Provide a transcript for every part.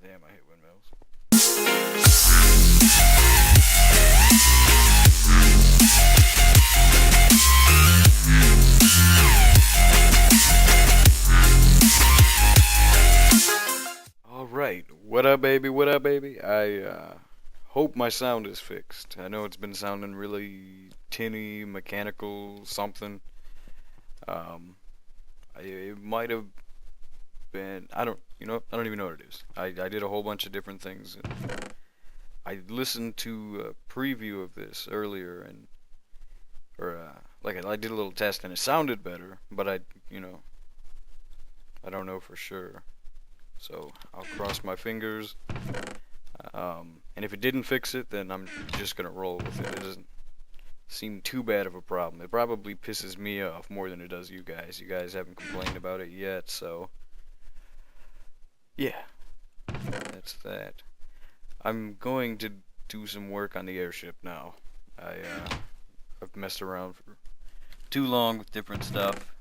damn, I hate windmills. Alright, what up, baby? What up, baby? I hope my sound is fixed. I know it's been sounding really tinny, mechanical, something. It might have been. I don't. You know, I don't even know what it is. I did a whole bunch of different things. I listened to a preview of this earlier, and like I did a little test, and it sounded better, but you know, I don't know for sure. So I'll cross my fingers. And if it didn't fix it, then I'm just gonna roll with it. It doesn't seem too bad of a problem. It probably pisses me off more than it does you guys. You guys haven't complained about it yet, so yeah, that's that. I'm going to do some work on the airship now. I've messed around for too long with different stuff,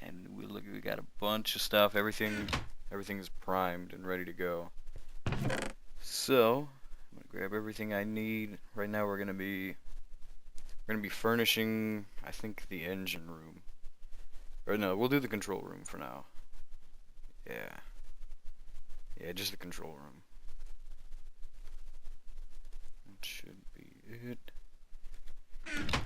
and we got a bunch of stuff. Everything is primed and ready to go. So I'm gonna grab everything I need. Right now we're gonna be furnishing, I think, the engine room. Or no, we'll do the control room for now. Yeah. Yeah, just the control room. That should be it.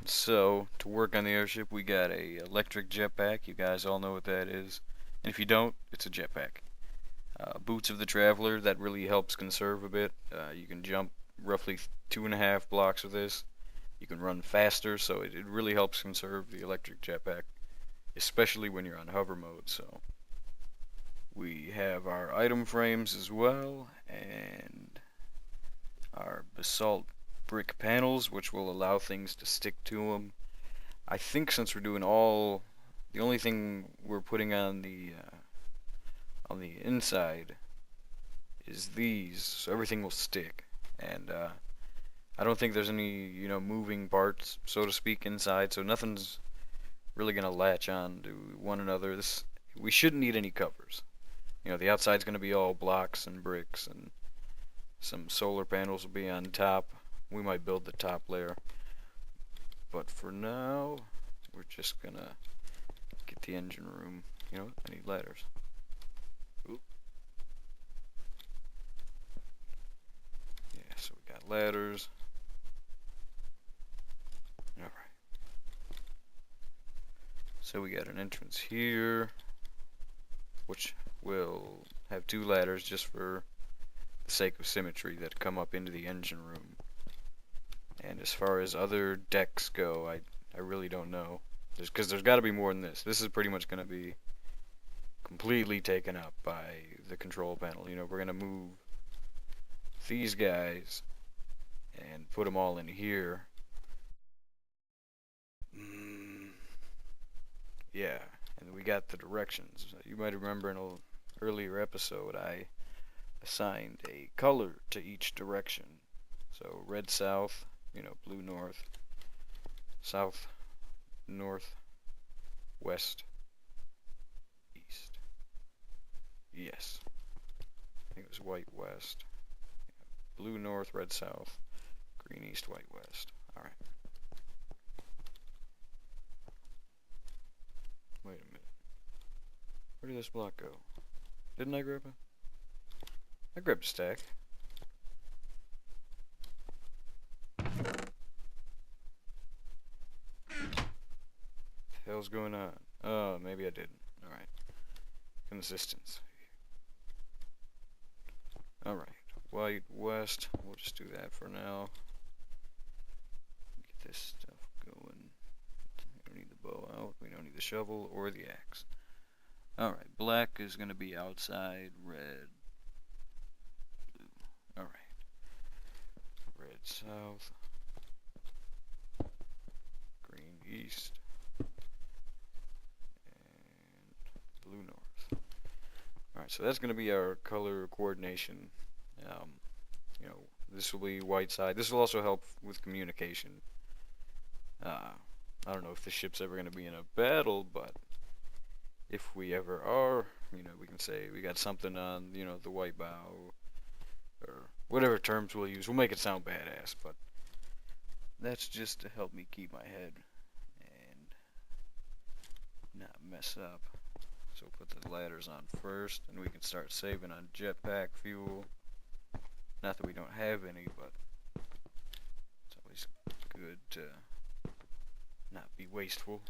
So, to work on the airship, we got a electric jetpack. You guys all know what that is. And if you don't, it's a jetpack. Boots of the Traveler, that really helps conserve a bit. You can jump roughly 2.5 blocks with this. You can run faster, so it really helps conserve the electric jetpack, especially when you're on hover mode. So we have our item frames as well, and our basalt brick panels, which will allow things to stick to them. I think since we're doing the only thing we're putting on the inside is these, so everything will stick. And I don't think there's any, you know, moving parts, so to speak, inside, so nothing's really gonna latch on to one another. We shouldn't need any covers. You know, the outside's gonna be all blocks and bricks, and some solar panels will be on top. We might build the top layer, but for now, we're just gonna get the engine room. You know what? I need ladders. Oop. Yeah, so we got ladders. Alright. So we got an entrance here, which will have 2 ladders just for the sake of symmetry that come up into the engine room. And as far as other decks go, I really don't know. Because there's got to be more than this. This is pretty much going to be completely taken up by the control panel. You know, we're going to move these guys and put them all in here. Yeah, and we got the directions. You might remember in an earlier episode I assigned a color to each direction. So red south, you know, blue north, south, north, west, east. Yes. I think it was white west. Blue north, red south, green east, white west. Alright. Wait a minute. Where did this block go? Didn't I grab it? I grabbed a stack. Hell's going on? Oh, maybe I didn't. Alright. Consistency. Alright. White, west. We'll just do that for now. Get this stuff going. We don't need the bow out. We don't need the shovel or the axe. Alright. Black is going to be outside. Red. Blue. Alright. Red south. Green east. Blue north. Alright, so that's going to be our color coordination. You know, this will be white side. This will also help with communication. I don't know if the ship's ever going to be in a battle, but if we ever are, you know, we can say we got something on, you know, the white bow, or whatever terms we'll use. We'll make it sound badass, but that's just to help me keep my head and not mess up. So put the ladders on first, and we can start saving on jetpack fuel. Not that we don't have any, but it's always good to not be wasteful.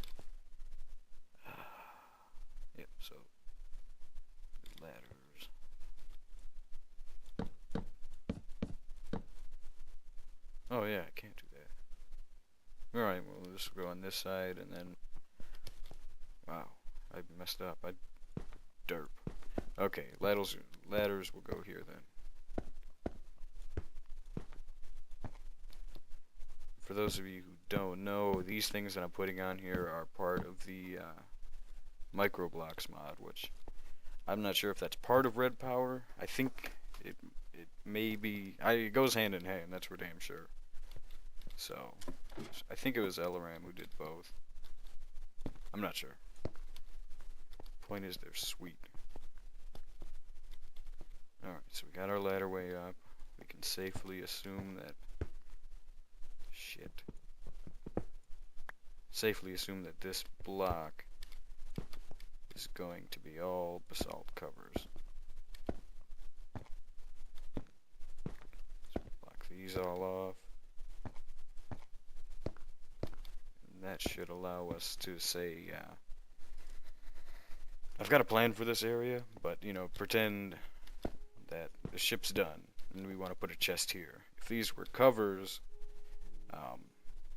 Yep, so ladders. Oh yeah, I can't do that. Alright, well, this will go on this side, and then... Wow, I messed up. I derp. Okay, ladders will go here then. For those of you who don't know, these things that I'm putting on here are part of the microblocks mod, which I'm not sure if that's part of Red Power. I think it may be. It goes hand in hand. That's for damn sure. So I think it was Elaram who did both. I'm not sure. Point is, they're sweet. All right, so we got our ladder way up. We can safely assume that. Shit. Safely assume that this block is going to be all basalt covers. So block these all off. And that should allow us to say, I've got a plan for this area, but, you know, pretend that the ship's done and we want to put a chest here. If these were covers,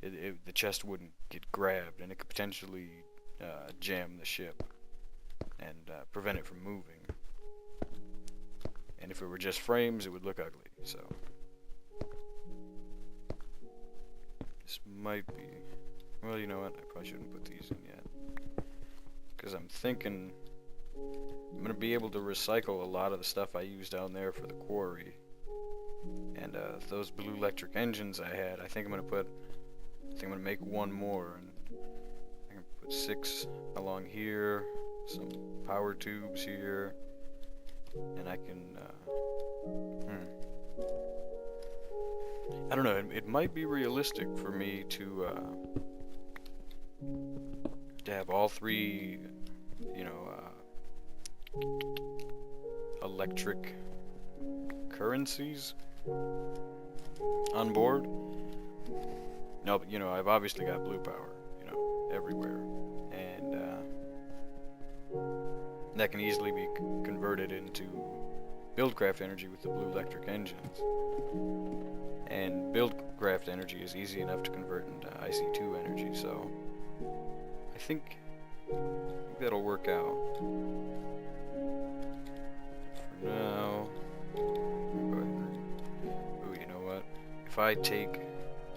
the chest wouldn't get grabbed, and it could potentially jam the ship and prevent it from moving. And if it were just frames, it would look ugly. So this might be. Well, you know what? I probably shouldn't put these in yet, because I'm thinking I'm gonna be able to recycle a lot of the stuff I used down there for the quarry. And those blue electric engines I had, I think I'm gonna make one more, and I'm gonna put 6 along here, some power tubes here, and I can, I don't know, it might be realistic for me to have all 3, you know, electric currencies on board. No, but you know, I've obviously got blue power, you know, everywhere, and that can easily be converted into buildcraft energy with the blue electric engines. And buildcraft energy is easy enough to convert into IC2 energy, so I think that'll work out. For now, go ahead. Ooh, you know what? If I take,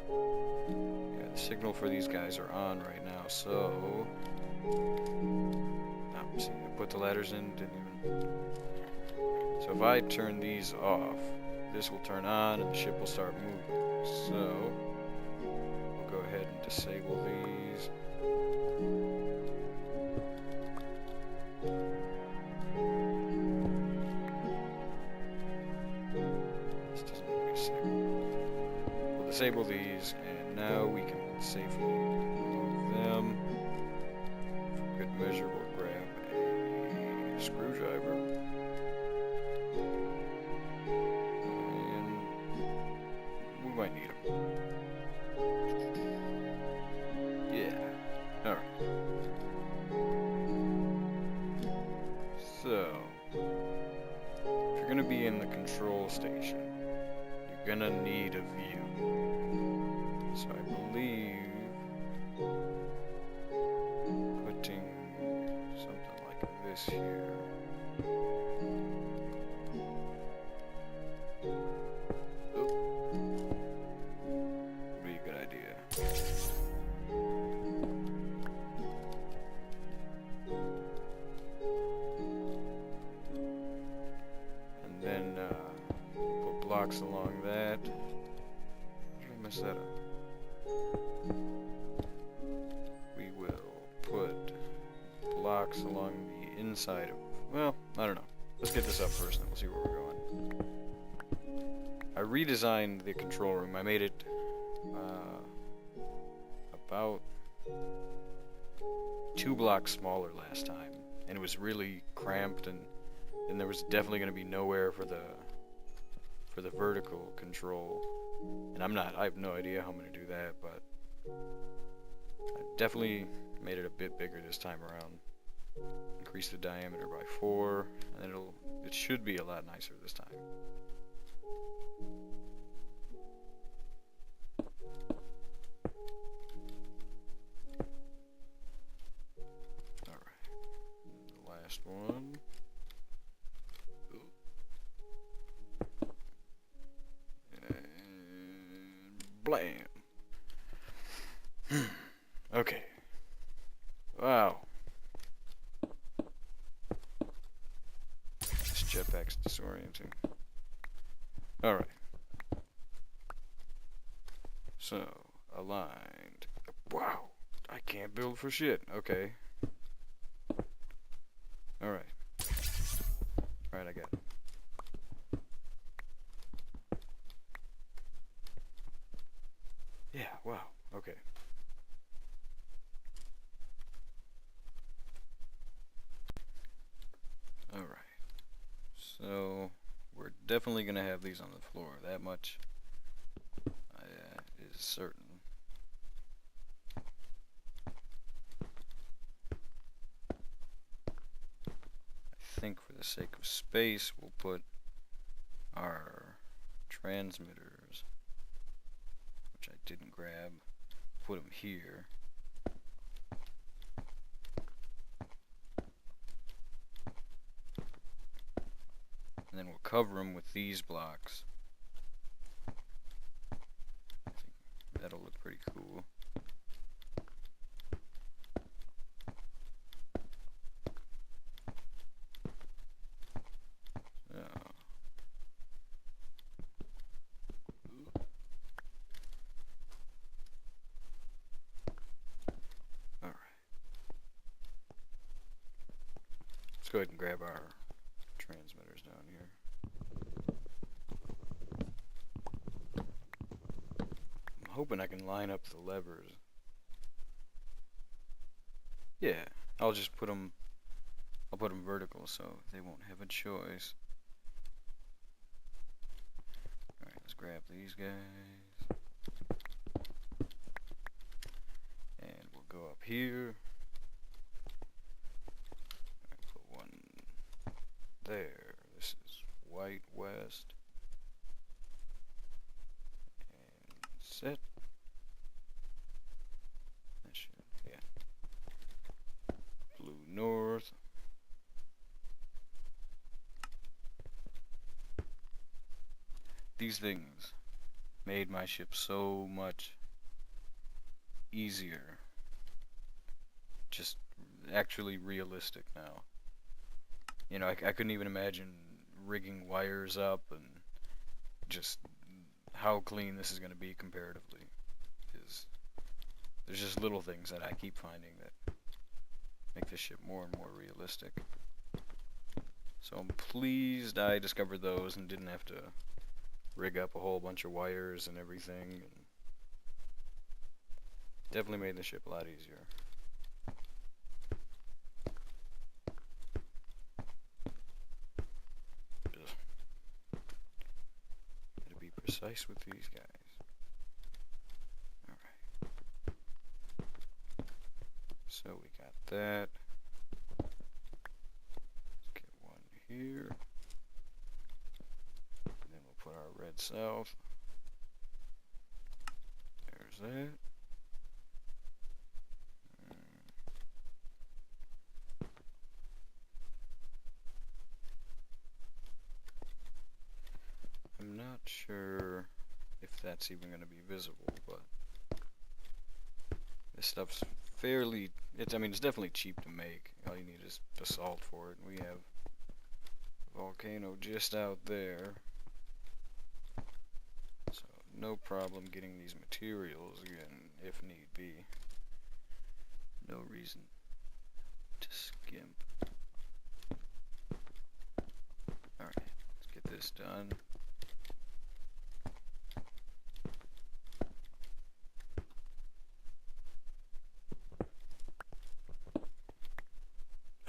yeah, the signal for these guys are on right now, so see, I put the ladders in, didn't even. So if I turn these off, this will turn on and the ship will start moving. So we'll go ahead and disable these. This doesn't really disable. We'll disable these, and now we can safely remove them. For good measure, we'll grab a screwdriver. And we might need them. Yeah. Alright. So, if you're gonna be in the control station, you're gonna need a view. So I believe putting something like this here. Oop. Would be a good idea. And then put blocks along that. Did I mess that up? We will put blocks along the inside of, well, I don't know. Let's get this up first, and then we'll see where we're going. I redesigned the control room. I made it about 2 blocks smaller last time, and it was really cramped, and there was definitely going to be nowhere for the vertical control. And I have no idea how I'm going to do that, but I definitely made it a bit bigger this time around. Increase the diameter by 4, and it should be a lot nicer this time. Alright. The last one. And blam. Okay. Wow. This jetpack's disorienting. Alright. So, aligned. Wow. I can't build for shit. Okay. Alright. Alright, I got it. Yeah, wow. Okay. Alright. So, we're definitely going to have these on the floor. That much is certain. I think for the sake of space, we'll put our transmitters, which I didn't grab, put them here. And then we'll cover them with these blocks. I think that'll look pretty cool. Let's go ahead and grab our transmitters down here. I'm hoping I can line up the levers. Yeah, I'll just put them vertical so they won't have a choice. Alright, let's grab these guys. And we'll go up here. There, this is white west, and set. That should, yeah. Blue north. These things made my ship so much easier. Just actually realistic now. You know, I couldn't even imagine rigging wires up and just how clean this is going to be comparatively. There's just little things that I keep finding that make this ship more and more realistic. So I'm pleased I discovered those and didn't have to rig up a whole bunch of wires and everything. And definitely made the ship a lot easier. Precise with these guys. Alright. So we got that. Let's get one here. And then we'll put our red south. There's that. I'm not sure if that's even going to be visible, but this stuff's fairly, I mean, it's definitely cheap to make. All you need is basalt for it. We have a volcano just out there, so no problem getting these materials again, if need be. No reason to skimp. this done.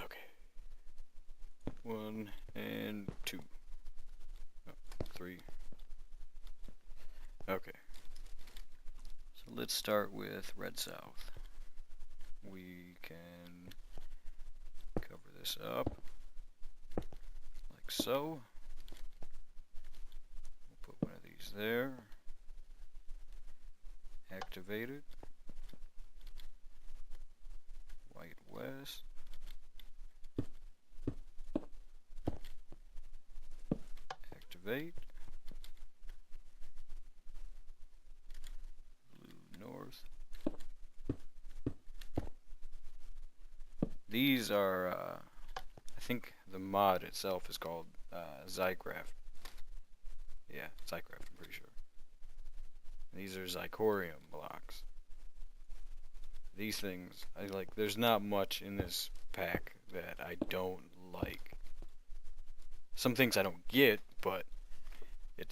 Okay. 1 and 2. Oh, 3. Okay. So let's start with red south. We can cover this up like so. We'll put one of these there. Activate it. White west. Activate. Blue north. These are, I think the mod itself is called Zycraft. Yeah, Zycraft, I'm pretty sure. These are Zycorium blocks. These things, there's not much in this pack that I don't like. Some things I don't get, but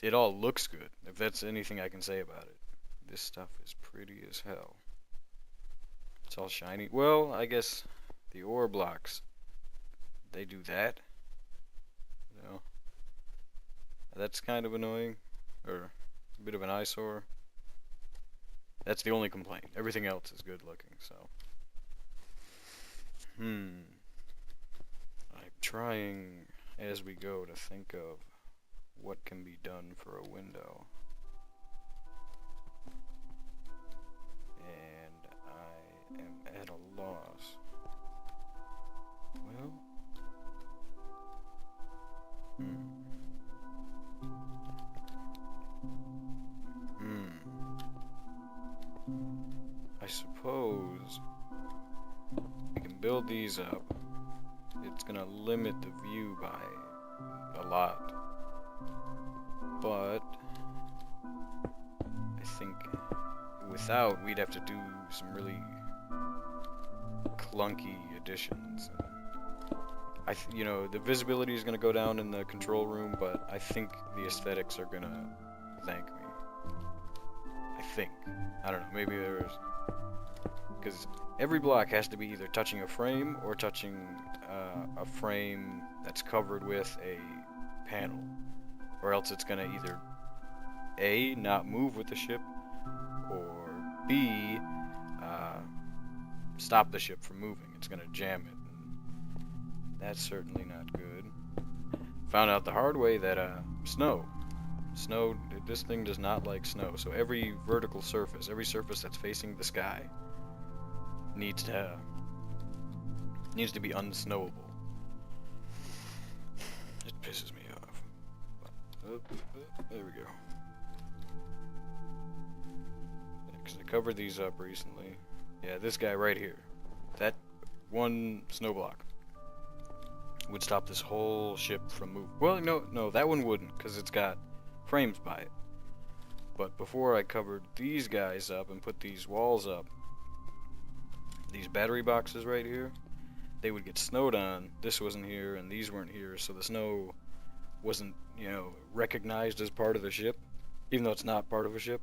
it all looks good, if that's anything I can say about it. This stuff is pretty as hell. It's all shiny. Well, I guess the ore blocks, they do that. You know, that's kind of annoying, or a bit of an eyesore. That's the only complaint. Everything else is good looking, so. I'm trying as we go to think of what can be done for a window. And I am at a loss. Well, I suppose we can build these up. It's gonna limit the view by a lot, but I think without, we'd have to do some really clunky additions. You know, the visibility is gonna go down in the control room, but I think the aesthetics are gonna thank me. I think. I don't know. Maybe there's, because every block has to be either touching a frame or touching a frame that's covered with a panel, or else it's gonna either A, not move with the ship, or B, stop the ship from moving. It's gonna jam it, and that's certainly not good. Found out the hard way that snow, this thing does not like snow, so every vertical surface, every surface that's facing the sky needs to be unsnowable. It pisses me off. There we go. Because I covered these up recently. Yeah, this guy right here. That one snow block would stop this whole ship from moving. Well, no, that one wouldn't, because it's got frames by it. But before I covered these guys up and put these walls up, these battery boxes right here, they would get snowed on. This wasn't here, and these weren't here, so the snow wasn't, you know, recognized as part of the ship, even though it's not part of a ship.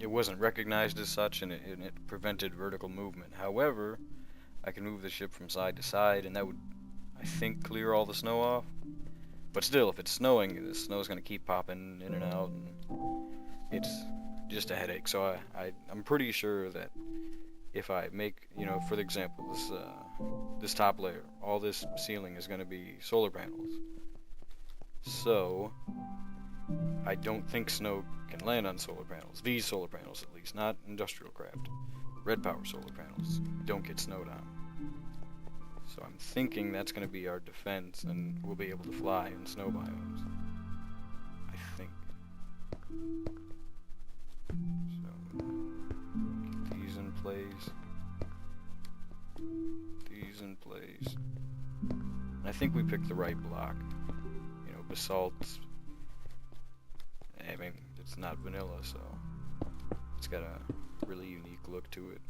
It wasn't recognized as such, and it prevented vertical movement. However, I can move the ship from side to side, and that would, I think, clear all the snow off. But still, if it's snowing, the snow's going to keep popping in and out, and it's just a headache. So I'm pretty sure that if I make, you know, for example, this top layer, all this ceiling is going to be solar panels. So I don't think snow can land on solar panels. These solar panels, at least, not industrial craft. Red power solar panels don't get snowed on. So I'm thinking that's going to be our defense, and we'll be able to fly in snow biomes. I think. So, get these in place. These in place. And I think we picked the right block. You know, basalt's, I mean, it's not vanilla, so it's got a really unique look to it.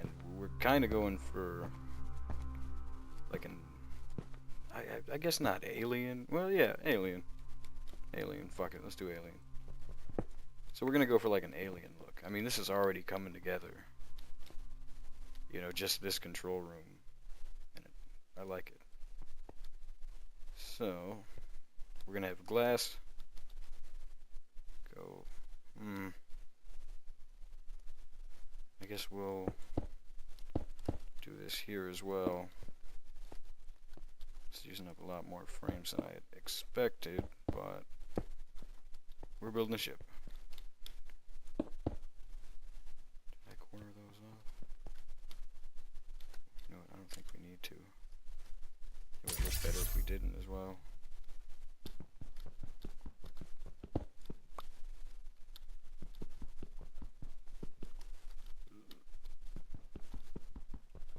And we're kind of going for like an I guess not alien. Well, yeah, alien. Alien. Fuck it. Let's do alien. So we're gonna go for like an alien look. I mean, this is already coming together. You know, just this control room. And I like it. So, we're gonna have glass. Go. I guess we'll do this here as well. It's using up a lot more frames than I had expected, but we're building a ship. Did I corner those off? No, I don't think we need to. It would look better if we didn't as well.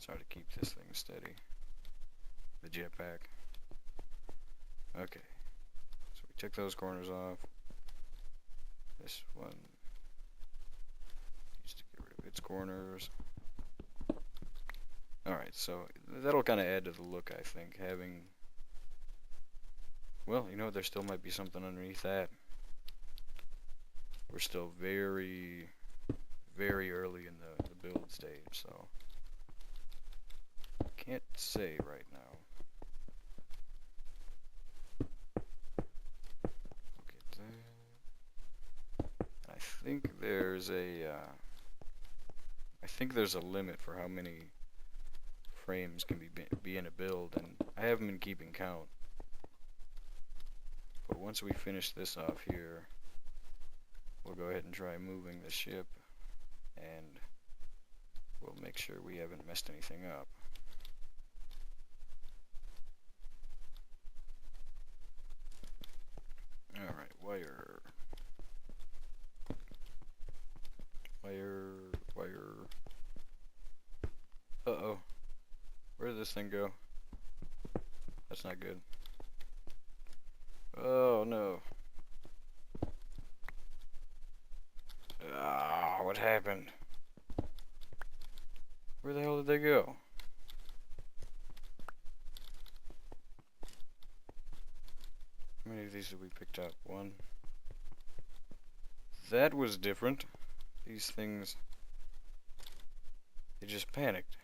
Try to keep this thing steady. The jetpack. Okay. So we took those corners off. This one needs to get rid of its corners. Alright, so that'll kind of add to the look, I think. Having... Well, you know, there still might be something underneath that. We're still very, very early in the build stage, so... Can't say right now. Look at that. I think there's a limit for how many frames can be in a build, and I haven't been keeping count. But once we finish this off here, we'll go ahead and try moving the ship, and we'll make sure we haven't messed anything up. Alright, wire. Uh-oh. Where did this thing go? That's not good. Oh, no. Ah, what happened? Where the hell did they go? How many of these have we picked up? One. That was different. These things, they just panicked,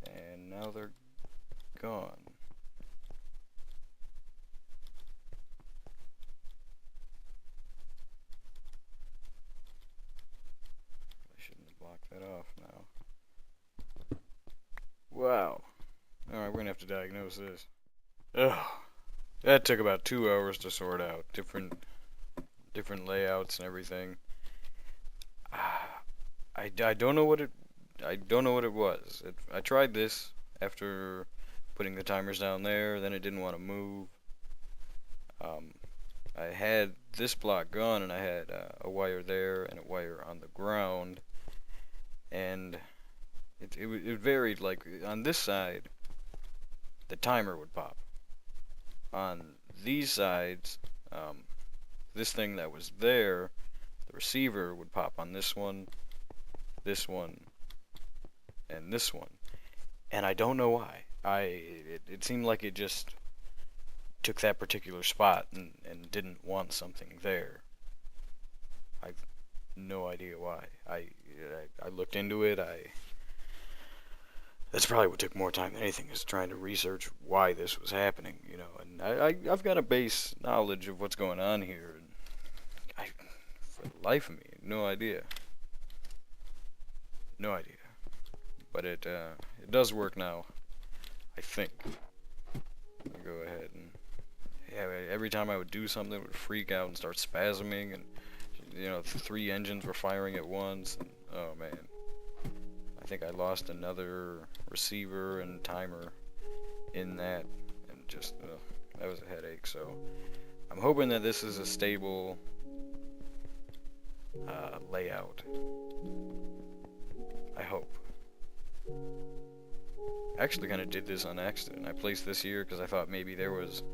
and now they're gone. I shouldn't have blocked that off now. Wow. Alright, we're gonna have to diagnose this. Ugh. That took about 2 hours to sort out. Different layouts and everything. I don't know what it was. I tried this after putting the timers down there, then it didn't want to move. I had this block gone, and I had a wire there and a wire on the ground, and it varied. Like on this side, the timer would pop. On these sides, this thing that was there, the receiver would pop on this one, and this one. And I don't know why. It seemed like it just took that particular spot and didn't want something there. I've no idea why. I looked into it. That's probably what took more time than anything, is trying to research why this was happening, you know. And I've got a base knowledge of what's going on here, and for the life of me, no idea. No idea. But it does work now, I think. I'll go ahead and, yeah, every time I would do something, it would freak out and start spasming, and, you know, 3 engines were firing at once, and, oh man. I think I lost another receiver and timer in that, and just, that was a headache. So I'm hoping that this is a stable layout. I hope. I actually kind of did this on accident. I placed this here because I thought maybe there was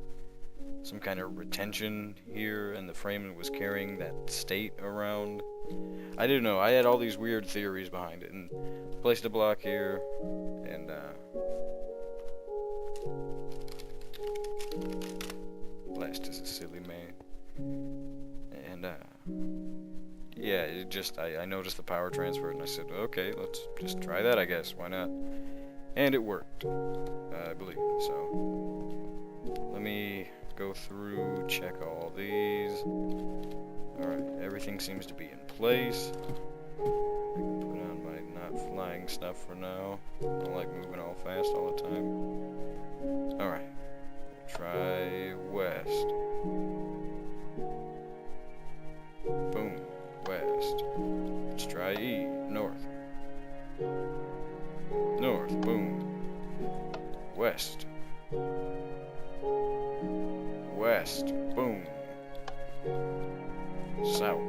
some kind of retention here, and the frame was carrying that state around. I didn't know. I had all these weird theories behind it, and placed a block here, and just a silly man. And yeah, I noticed the power transfer, and I said, okay, let's just try that, I guess. Why not? And it worked, I believe. So let me go through, check all these. Alright, everything seems to be in place. I can put on my not flying stuff for now. I don't like moving all fast all the time. Alright, try west. Boom, west. Let's try E, north. North, boom. West. West, boom. South.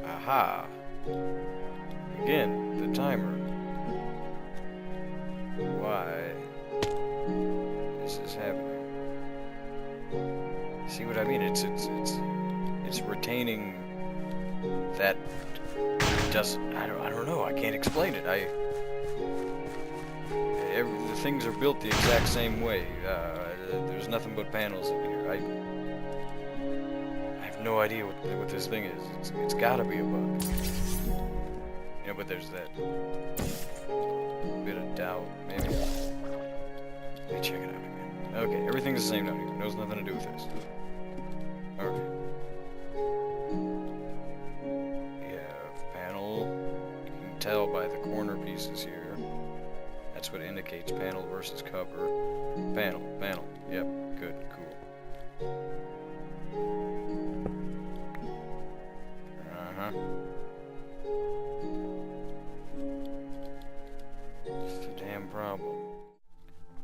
Aha! Again, the timer. Why this is happening? See what I mean? It's retaining that. Doesn't. I don't know. I can't explain it. The things are built the exact same way. There's nothing but panels in here. I have no idea what this thing is. It's gotta be a bug. You know, but there's that bit of doubt, maybe. Let me check it out again. Okay, everything's the same down here. Knows nothing to do with this. Alright. We have panel. You can tell by the corner pieces here. That's what indicates panel versus cover. Panel. Yep, good, cool. It's a damn problem.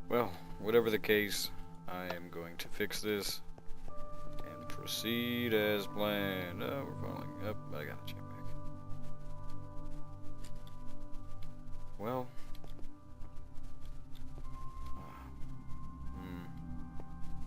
Well, whatever the case, I am going to fix this and proceed as planned. Oh, we're falling up. I gotta check back. Well,